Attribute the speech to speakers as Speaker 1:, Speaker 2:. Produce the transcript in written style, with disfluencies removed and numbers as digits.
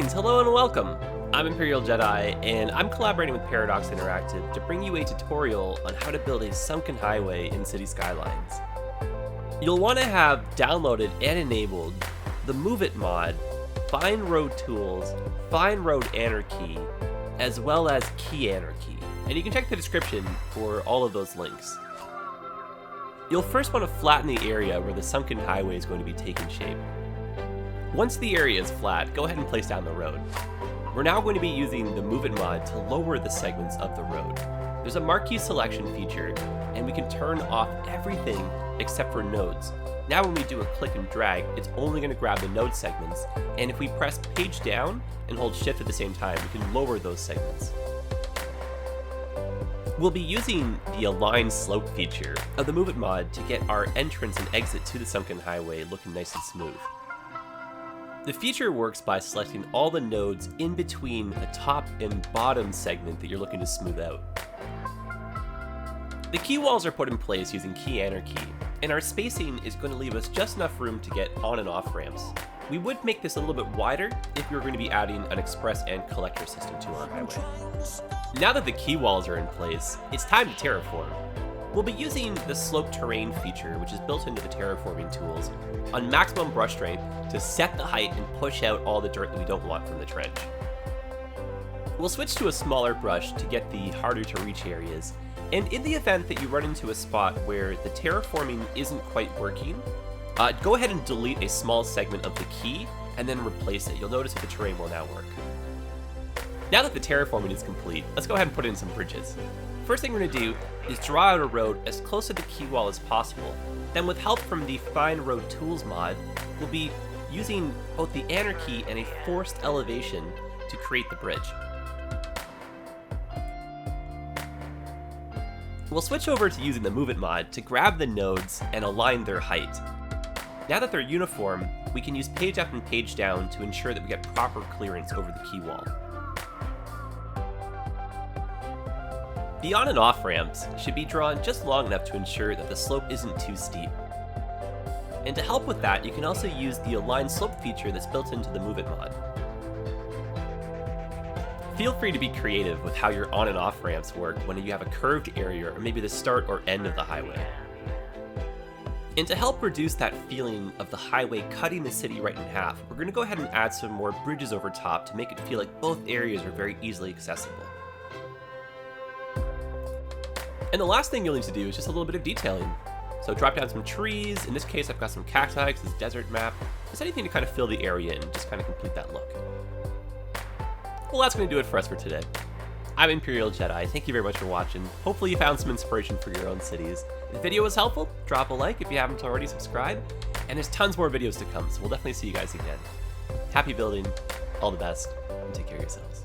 Speaker 1: Skylines, hello and welcome! I'm ImperialJedi, and I'm collaborating with Paradox Interactive to bring you a tutorial on how to build a sunken highway in City Skylines. You'll want to have downloaded and enabled the Move It mod, Find Road Tools, Find Road Anarchy, as well as Key Anarchy, and you can check the description for all of those links. You'll first want to flatten the area where the sunken highway is going to be taking shape. Once the area is flat, go ahead and place down the road. We're now going to be using the Move It mod to lower the segments of the road. There's a marquee selection feature, and we can turn off everything except for nodes. Now when we do a click and drag, it's only going to grab the node segments, and if we press page down and hold shift at the same time, we can lower those segments. We'll be using the Align Slope feature of the Move It mod to get our entrance and exit to the sunken highway looking nice and smooth. The feature works by selecting all the nodes in between the top and bottom segment that you're looking to smooth out. The key walls are put in place using Key Anarchy, and our spacing is going to leave us just enough room to get on and off ramps. We would make this a little bit wider if we were going to be adding an express and collector system to our highway. Now that the key walls are in place, it's time to terraform. We'll be using the Slope Terrain feature, which is built into the terraforming tools, on maximum brush strength to set the height and push out all the dirt that we don't want from the trench. We'll switch to a smaller brush to get the harder to reach areas, and in the event that you run into a spot where the terraforming isn't quite working, go ahead and delete a small segment of the key and then replace it. You'll notice that the terrain will now work. Now that the terraforming is complete, let's go ahead and put in some bridges. First thing we're going to do is draw out a road as close to the key wall as possible. Then with help from the Find Road Tools mod, we'll be using both the Anarchy and a forced elevation to create the bridge. We'll switch over to using the Move It mod to grab the nodes and align their height. Now that they're uniform, we can use page up and page down to ensure that we get proper clearance over the key wall. The on and off ramps should be drawn just long enough to ensure that the slope isn't too steep. And to help with that, you can also use the Align Slope feature that's built into the Move It mod. Feel free to be creative with how your on and off ramps work when you have a curved area or maybe the start or end of the highway. And to help reduce that feeling of the highway cutting the city right in half, we're going to go ahead and add some more bridges over top to make it feel like both areas are very easily accessible. And the last thing you'll need to do is just a little bit of detailing. So drop down some trees. In this case, I've got some cacti because it's a desert map. Just anything to kind of fill the area in, just kind of complete that look. Well, that's going to do it for us for today. I'm ImperialJedi. Thank you very much for watching. Hopefully you found some inspiration for your own cities. If the video was helpful, drop a like if you haven't already subscribed. And there's tons more videos to come, so we'll definitely see you guys again. Happy building, all the best, and take care of yourselves.